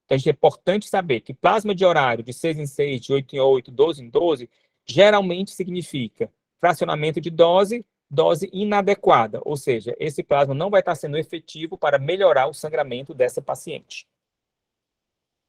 Então, é importante saber que plasma de horário de 6 em 6, de 8 em 8, 12 em 12, geralmente significa fracionamento de dose inadequada, ou seja, esse plasma não vai estar sendo efetivo para melhorar o sangramento dessa paciente.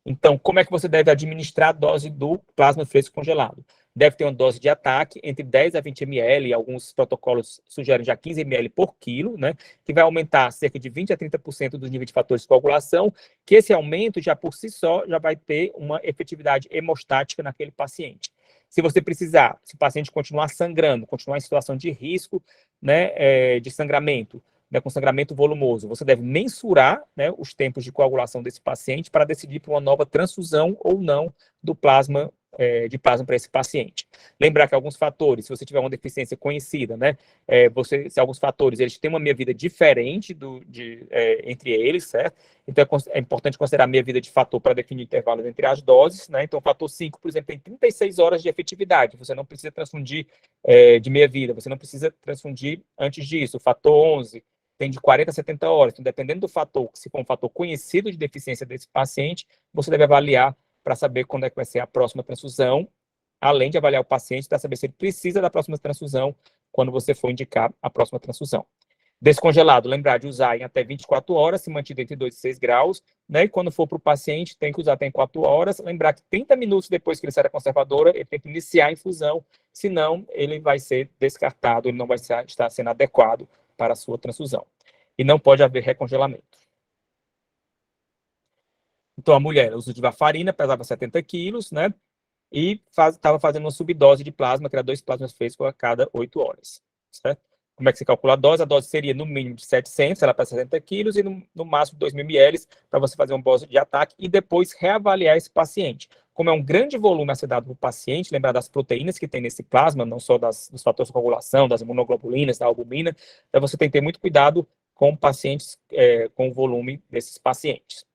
Então, como é que você deve administrar a dose do plasma fresco congelado? Deve ter uma dose de ataque entre 10 a 20 ml, alguns protocolos sugerem já 15 ml por quilo, né, que vai aumentar cerca de 20 a 30% do nível de fatores de coagulação, que esse aumento, já por si só, já vai ter uma efetividade hemostática naquele paciente. Se você precisar, se o paciente continuar sangrando, continuar em situação de risco, né, de sangramento, né, com sangramento volumoso, você deve mensurar, né, os tempos de coagulação desse paciente para decidir por uma nova transfusão ou não do plasma, de plasma para esse paciente. Lembrar que alguns fatores, se você tiver uma deficiência conhecida, né, se alguns fatores eles têm uma meia-vida diferente entre eles, certo? Então é importante considerar a meia-vida de fator para definir intervalos entre as doses, né? Então o fator 5, por exemplo, tem 36 horas de efetividade, você não precisa transfundir de meia-vida, você não precisa transfundir antes disso. O fator 11 tem de 40 a 70 horas. Então, dependendo do fator, se for um fator conhecido de deficiência desse paciente, você deve avaliar para saber quando é que vai ser a próxima transfusão, além de avaliar o paciente para saber se ele precisa da próxima transfusão quando você for indicar a próxima transfusão. Descongelado, lembrar de usar em até 24 horas, se mantido entre 2 e 6 graus, né? E quando for para o paciente, tem que usar até em 4 horas. Lembrar que 30 minutos depois que ele sai da conservadora, ele tem que iniciar a infusão, senão ele vai ser descartado, ele não vai estar sendo adequado para a sua transfusão. E não pode haver recongelamento. Então, a mulher, uso de varfarina, pesava 70 quilos, né? E estava fazendo uma subdose de plasma, que era 2 plasmas frescos a cada 8 horas, certo? Como é que você calcula a dose? A dose seria no mínimo de 700, ela para 70 quilos, e no máximo 2.000 ml, para você fazer uma dose de ataque e depois reavaliar esse paciente. Como é um grande volume a ser dado para o paciente, lembrar das proteínas que tem nesse plasma, não só dos fatores de coagulação, das imunoglobulinas, da albumina, então você tem que ter muito cuidado com pacientes, com o volume desses pacientes.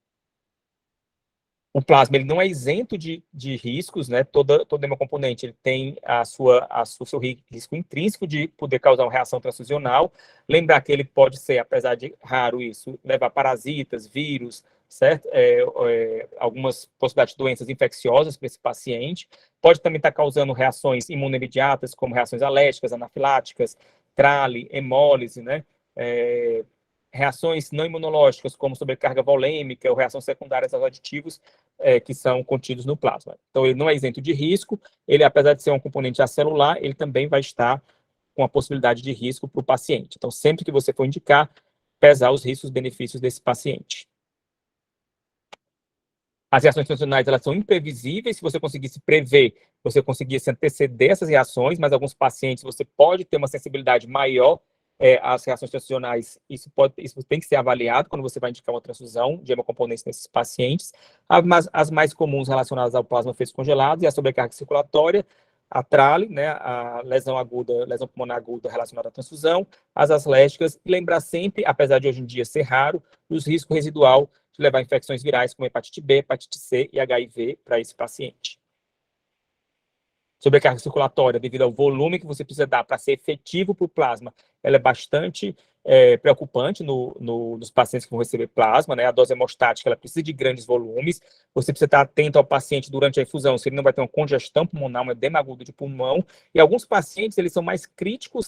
O plasma ele não é isento de riscos, né? Todo hemocomponente ele tem o seu risco intrínseco de poder causar uma reação transfusional. Lembrar que ele pode ser, apesar de raro isso, levar parasitas, vírus, certo? Algumas possibilidades de doenças infecciosas para esse paciente. Pode também estar causando reações imunoimediatas, como reações alérgicas, anafiláticas, trale, hemólise, né? Reações não imunológicas, como sobrecarga volêmica ou reações secundárias aos aditivos que são contidos no plasma. Então, ele não é isento de risco, ele, apesar de ser um componente acelular, ele também vai estar com a possibilidade de risco para o paciente. Então, sempre que você for indicar, pesar os riscos e benefícios desse paciente. As reações transfusionais, elas são imprevisíveis. Se você conseguisse prever, você conseguisse anteceder essas reações, mas alguns pacientes você pode ter uma sensibilidade maior às reações transfusionais. Isso tem que ser avaliado quando você vai indicar uma transfusão de hemocomponentes nesses pacientes. As mais comuns relacionadas ao plasma fresco congelado e a sobrecarga circulatória, a trale, né, a lesão pulmonar aguda relacionada à transfusão, as alérgicas, e lembrar sempre, apesar de hoje em dia ser raro, os riscos residual de levar infecções virais como hepatite B, hepatite C e HIV para esse paciente. Sobrecarga circulatória, devido ao volume que você precisa dar para ser efetivo para o plasma, ela é bastante preocupante nos pacientes que vão receber plasma, né? A dose hemostática, ela precisa de grandes volumes, você precisa estar atento ao paciente durante a infusão, se ele não vai ter uma congestão pulmonar, um edema agudo de pulmão, e alguns pacientes, eles são mais críticos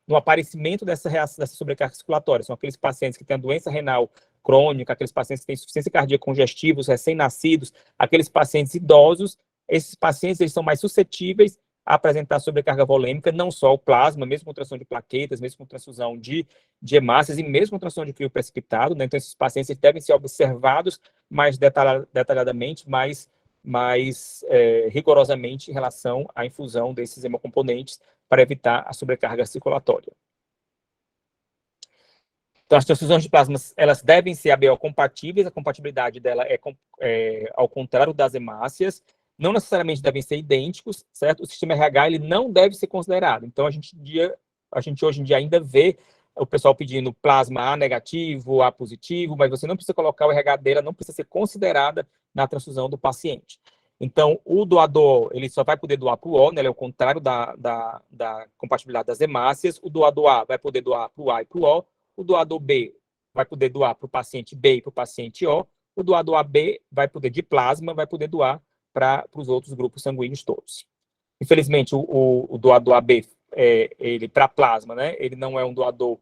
no aparecimento dessa sobrecarga circulatória, são aqueles pacientes que têm a doença renal crônica, aqueles pacientes que têm insuficiência cardíaca congestivos, recém-nascidos, aqueles pacientes idosos, esses pacientes eles são mais suscetíveis a apresentar sobrecarga volêmica, não só o plasma, mesmo com transfusão de plaquetas, mesmo com transfusão de hemácias e mesmo com transfusão de crio precipitado, né? Então esses pacientes devem ser observados mais detalhadamente, mais mais rigorosamente em relação à infusão desses hemocomponentes para evitar a sobrecarga circulatória. Então, as transfusões de plasma, elas devem ser ABO compatíveis, a compatibilidade dela é ao contrário das hemácias, não necessariamente devem ser idênticos, certo? O sistema RH, ele não deve ser considerado. Então, a gente hoje em dia ainda vê o pessoal pedindo plasma A negativo, A positivo, mas você não precisa colocar o RH dela, não precisa ser considerada na transfusão do paciente. Então, o doador, ele só vai poder doar para o O, né? Ele é o contrário da compatibilidade das hemácias. O doador A vai poder doar para o A e para o O. O doador B vai poder doar para o paciente B e para o paciente O. O doador AB vai poder, de plasma, vai poder doar para os outros grupos sanguíneos todos. Infelizmente, o doador AB, ele para plasma, né? Ele não é um doador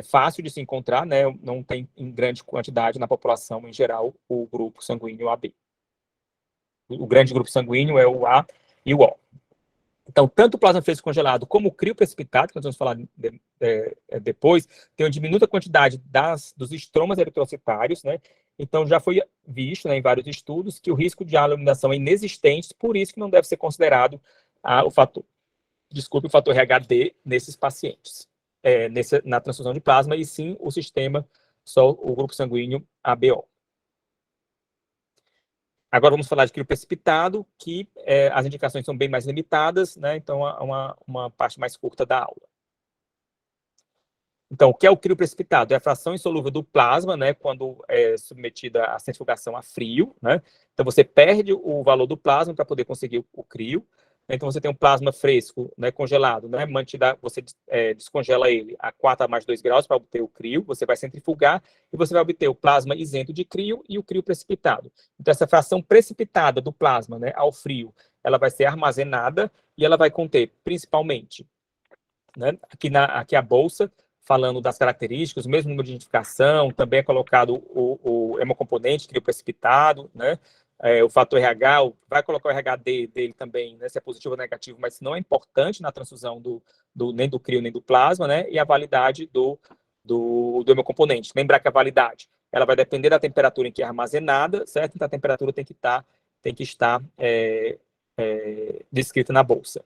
fácil de se encontrar, né? Não tem em grande quantidade na população em geral o grupo sanguíneo AB. O grande grupo sanguíneo é o A e o O. Então, tanto o plasma fresco congelado como o crio precipitado, que nós vamos falar depois, tem uma diminuta quantidade dos estromas eritrocitários, né? Então, já foi visto, né, em vários estudos que o risco de aluminação é inexistente, por isso que não deve ser considerado o fator RHD nesses pacientes, na transfusão de plasma, e sim o sistema, só o grupo sanguíneo ABO. Agora vamos falar de crio precipitado, que as indicações são bem mais limitadas, né? Então, uma parte mais curta da aula. Então, o que é o crio precipitado? É a fração insolúvel do plasma, né? Quando é submetida à centrifugação a frio, né? Então, você perde o valor do plasma para poder conseguir o crio. Então, você tem um plasma fresco, né, congelado, né? Você descongela ele a 4 a mais 2 graus para obter o crio, você vai centrifugar e você vai obter o plasma isento de crio e o crio precipitado. Então, essa fração precipitada do plasma, né, ao frio, ela vai ser armazenada e ela vai conter, principalmente, né, aqui a bolsa, falando das características, o mesmo número de identificação, também é colocado o hemocomponente, crio precipitado, né? O fator RH, vai colocar o RH dele também, né, se é positivo ou negativo, mas não é importante na transfusão nem do crio nem do plasma, né? E a validade do hemocomponente. Lembrar que a validade, ela vai depender da temperatura em que é armazenada, certo? Então a temperatura tem que estar descrita na bolsa.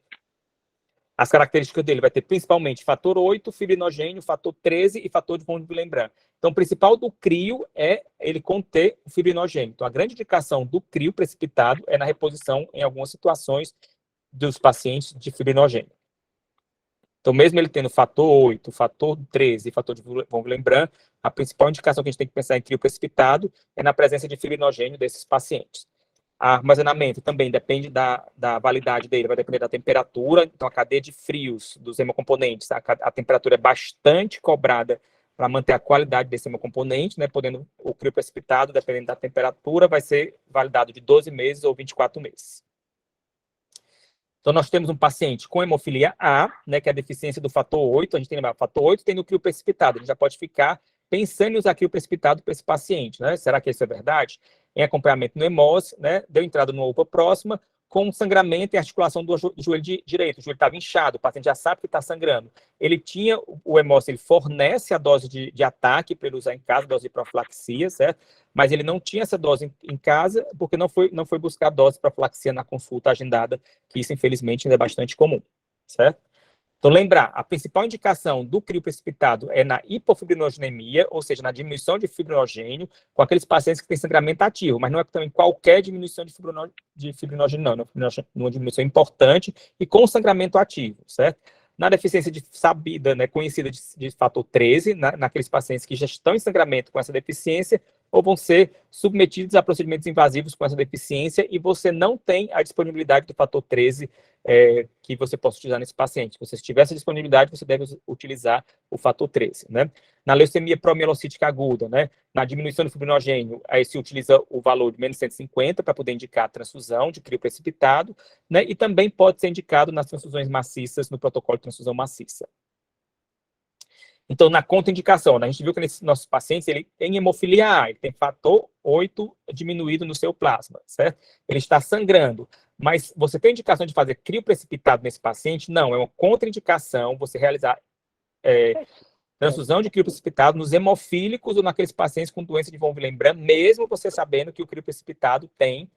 As características dele vai ter principalmente fator 8, fibrinogênio, fator 13 e fator de von Willebrand. Então, o principal do crio é ele conter o fibrinogênio. Então, a grande indicação do crio precipitado é na reposição, em algumas situações, dos pacientes de fibrinogênio. Então, mesmo ele tendo fator 8, fator 13 e fator de von Willebrand, a principal indicação que a gente tem que pensar em crio precipitado é na presença de fibrinogênio desses pacientes. Armazenamento também depende da validade dele, vai depender da temperatura. Então, a cadeia de frios dos hemocomponentes, a temperatura é bastante cobrada para manter a qualidade desse hemocomponente, né? Podendo o crio precipitado, dependendo da temperatura, vai ser validado de 12 meses ou 24 meses. Então, nós temos um paciente com hemofilia A, né, que é a deficiência do fator 8. A gente tem que lembrar, o fator 8 tem no crio precipitado. A gente já pode ficar pensando em usar crio precipitado para esse paciente, né? Será que isso é verdade? Em acompanhamento no hemose, né? Deu entrada numa UPA próxima, com sangramento e articulação do joelho direito. O joelho estava inchado, o paciente já sabe que está sangrando. Ele tinha o hemose, ele fornece a dose de ataque para ele usar em casa, dose de profilaxia, certo? Mas ele não tinha essa dose em casa, porque não foi buscar dose de profilaxia na consulta agendada, que isso, infelizmente, ainda é bastante comum, certo? Então, lembrar, a principal indicação do crio precipitado é na hipofibrinogenemia, ou seja, na diminuição de fibrinogênio, com aqueles pacientes que têm sangramento ativo, mas não é também qualquer diminuição de fibrinogênio, não. É uma diminuição importante e com sangramento ativo, certo? Na deficiência sabida, né, conhecida de fator 13, naqueles pacientes que já estão em sangramento com essa deficiência, ou vão ser submetidos a procedimentos invasivos com essa deficiência, e você não tem a disponibilidade do fator 13 que você possa utilizar nesse paciente. Se você tiver essa disponibilidade, você deve utilizar o fator 13, né? Na leucemia promielocítica aguda, né? Na diminuição do fibrinogênio, aí se utiliza o valor de menos 150 para poder indicar a transfusão de crio precipitado, né? E também pode ser indicado nas transfusões maciças, no protocolo de transfusão maciça. Então, na contraindicação, né, a gente viu que nesses nossos pacientes, ele tem hemofilia A, ele tem fator 8 diminuído no seu plasma, certo? Ele está sangrando. Mas você tem indicação de fazer crio precipitado nesse paciente? Não, é uma contraindicação você realizar transfusão de crio precipitado nos hemofílicos ou naqueles pacientes com doença de von Willebrand, mesmo você sabendo que o crio precipitado tem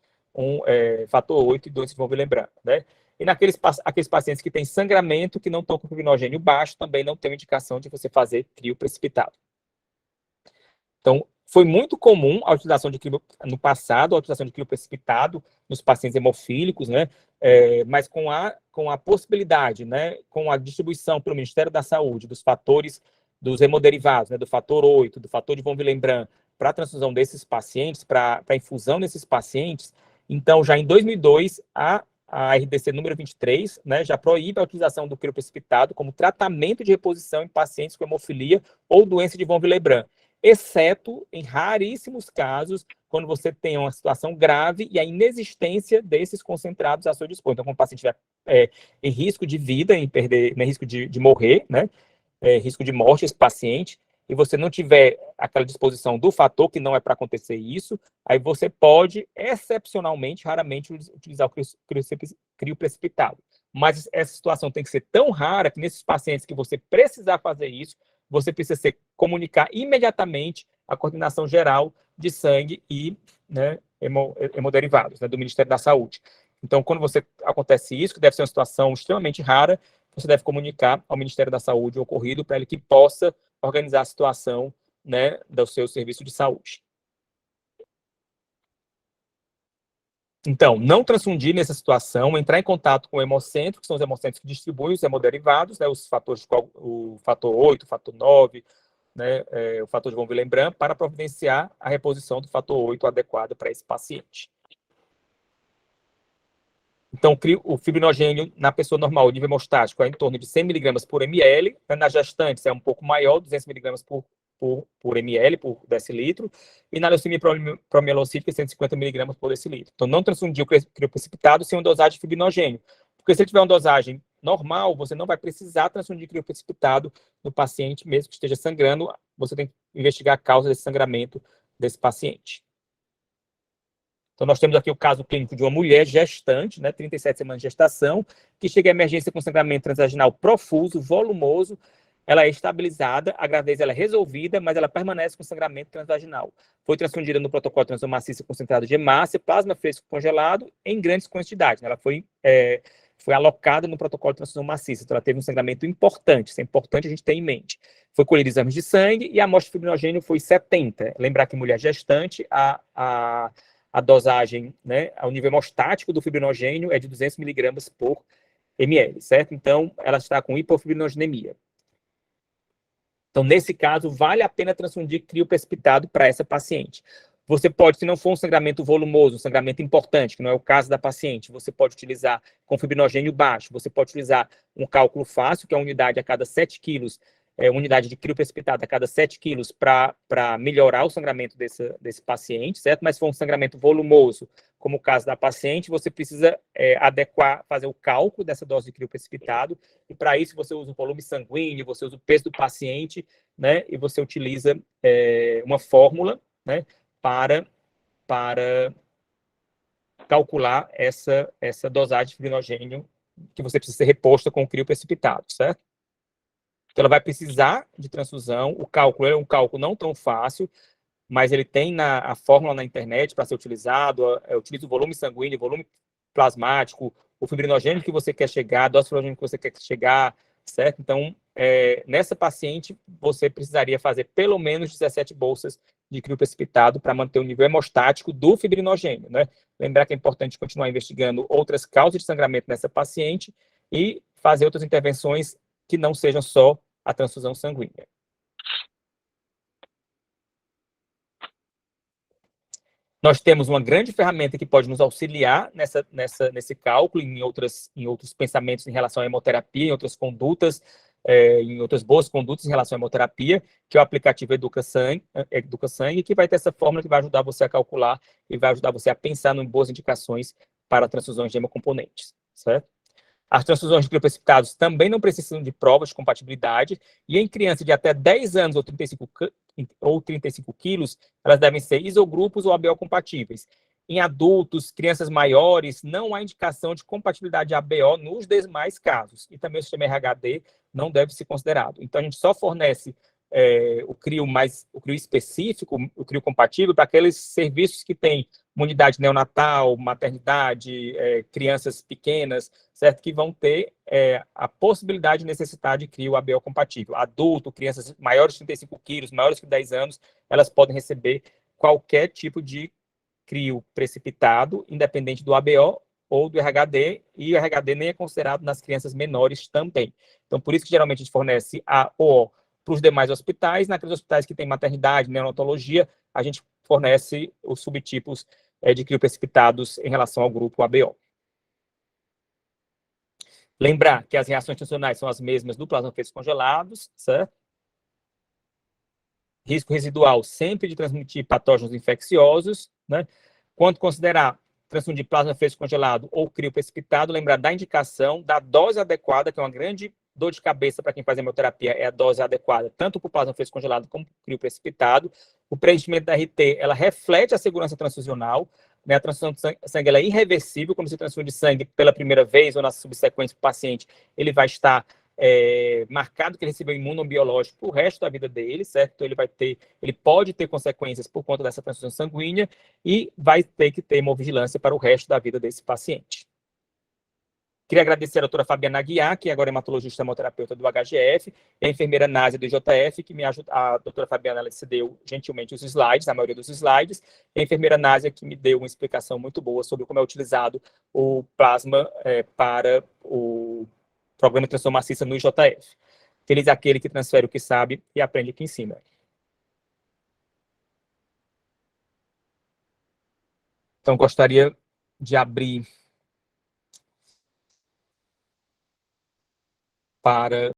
fator 8 e doença de von Willebrand, né? E aqueles pacientes que têm sangramento, que não estão com fibrinogênio baixo, também não tem indicação de você fazer crio precipitado. Então, foi muito comum a utilização de crio, no passado, a utilização de crio precipitado nos pacientes hemofílicos, né? Mas com a possibilidade, né, com a distribuição pelo Ministério da Saúde dos fatores dos hemoderivados, né, do fator 8, do fator de von Willebrand, para a transfusão desses pacientes, para a infusão desses pacientes, então, já em 2002, a RDC número 23, né, já proíbe a utilização do crio precipitado como tratamento de reposição em pacientes com hemofilia ou doença de von Willebrand, exceto em raríssimos casos, quando você tem uma situação grave e a inexistência desses concentrados a seu dispor. Então, quando o paciente estiver em risco de vida, em perder, né, risco de morrer, né, risco de morte esse paciente, e você não tiver aquela disposição do fator, que não é para acontecer isso, aí você pode, excepcionalmente, raramente, utilizar o crio precipitado. Mas essa situação tem que ser tão rara que nesses pacientes que você precisar fazer isso, você precisa comunicar imediatamente a coordenação geral de sangue e, né, hemoderivados, né, do Ministério da Saúde. Então, quando acontece isso, que deve ser uma situação extremamente rara, você deve comunicar ao Ministério da Saúde o ocorrido para ele que possa organizar a situação, né, do seu serviço de saúde. Então, não transfundir nessa situação, entrar em contato com o hemocentro, que são os hemocentros que distribuem os hemoderivados, né, os fatores, o fator 8, o fator 9, né, o fator de von Willebrand, para providenciar a reposição do fator 8 adequado para esse paciente. Então, o fibrinogênio na pessoa normal, o nível hemostático, é em torno de 100 mg por ml, na gestante é um pouco maior, 200 mg por ml, por decilitro, e na leucemia promielocítica, 150 mg por decilitro. Então, não transfundir o crio precipitado sem uma dosagem de fibrinogênio, porque se ele tiver uma dosagem normal, você não vai precisar transfundir crio precipitado no paciente, mesmo que esteja sangrando, você tem que investigar a causa desse sangramento desse paciente. Então, nós temos aqui o caso clínico de uma mulher gestante, né, 37 semanas de gestação, que chega à emergência com sangramento transvaginal profuso, volumoso, ela é estabilizada, a gravidez ela é resolvida, mas ela permanece com sangramento transvaginal. Foi transfundida no protocolo de transfusão maciça concentrado de hemácia, plasma fresco congelado, em grandes quantidades. Ela foi alocada no protocolo de transfusão maciça, então ela teve um sangramento importante, isso é importante a gente ter em mente. Foi colhido exames de sangue e a amostra de fibrinogênio foi 70. Lembrar que mulher gestante, a dosagem, né, o nível hemostático do fibrinogênio é de 200 mg por ml, certo? Então, ela está com hipofibrinogênemia. Então, nesse caso, vale a pena transfundir crio precipitado para essa paciente. Você pode, se não for um sangramento volumoso, um sangramento importante, que não é o caso da paciente, você pode utilizar com fibrinogênio baixo, você pode utilizar um cálculo fácil, que é a unidade a cada 7 quilos, unidade de crio precipitado a cada 7 quilos para melhorar o sangramento desse paciente, certo? Mas se for um sangramento volumoso, como o caso da paciente, você precisa adequar, fazer o cálculo dessa dose de crio precipitado, e para isso você usa o volume sanguíneo, você usa o peso do paciente, né? E você utiliza uma fórmula, né? Para calcular essa dosagem de fibrinogênio que você precisa ser reposta com o crio precipitado, certo? Então, ela vai precisar de transfusão. O cálculo é um cálculo não tão fácil, mas ele tem a fórmula na internet para ser utilizado. Utiliza o volume sanguíneo, o volume plasmático, o fibrinogênio que você quer chegar, a dose de fibrinogênio que você quer chegar, certo? Então, nessa paciente, você precisaria fazer pelo menos 17 bolsas de crio precipitado para manter o nível hemostático do fibrinogênio, né? Lembrar que é importante continuar investigando outras causas de sangramento nessa paciente e fazer outras intervenções que não sejam só a transfusão sanguínea. Nós temos uma grande ferramenta que pode nos auxiliar nesse cálculo, em outros pensamentos em relação à hemoterapia, em outras condutas, em outras boas condutas em relação à hemoterapia, que é o aplicativo Educa Sangue, que vai ter essa fórmula que vai ajudar você a calcular e vai ajudar você a pensar em boas indicações para transfusões de hemocomponentes, certo? As transfusões de crioprecipitados também não precisam de provas de compatibilidade, e em crianças de até 10 anos ou 35 quilos, elas devem ser isogrupos ou ABO compatíveis. Em adultos, crianças maiores, não há indicação de compatibilidade de ABO nos demais casos, e também o sistema RHD não deve ser considerado. Então, a gente só fornece o CRIO específico, o CRIO compatível, para aqueles serviços que têm uma unidade neonatal, maternidade, crianças pequenas, certo? Que vão ter a possibilidade de necessitar de CRIO ABO compatível. Adulto, crianças maiores de 35 quilos, maiores que 10 anos, elas podem receber qualquer tipo de CRIO precipitado, independente do ABO ou do RHD, e o RHD nem é considerado nas crianças menores também. Então, por isso que geralmente a gente fornece a OO para os demais hospitais. Naqueles hospitais que têm maternidade, neonatologia, a gente fornece os subtipos de CRIO precipitados em relação ao grupo ABO. Lembrar que as reações funcionais são as mesmas do plasmafetos congelados, certo? Risco residual sempre de transmitir patógenos infecciosos, né? Quando considerar transfundir plasmafetos congelado ou CRIO precipitado, lembrar da indicação, da dose adequada, que é uma grande dor de cabeça para quem faz hemoterapia, é a dose adequada, tanto para o plasmafetos congelado como para o CRIO precipitado. O preenchimento da RT, ela reflete a segurança transfusional, né? A transfusão de sangue ela é irreversível, quando se transfunde sangue pela primeira vez ou na subsequência do paciente, ele vai estar marcado que ele recebeu imunobiológico o resto da vida dele, certo? Então ele pode ter consequências por conta dessa transfusão sanguínea e vai ter que ter hemovigilância para o resto da vida desse paciente. Queria agradecer a doutora Fabiana Aguiar, que agora é hematologista hemoterapeuta do HGF, e a enfermeira Násia do IJF, que me ajuda. A doutora Fabiana, ela cedeu gentilmente os slides, a maioria dos slides, e a enfermeira Násia, que me deu uma explicação muito boa sobre como é utilizado o plasma para o programa de transformação maciça no IJF. Feliz é aquele que transfere o que sabe e aprende o que ensina. Então, gostaria de abrir para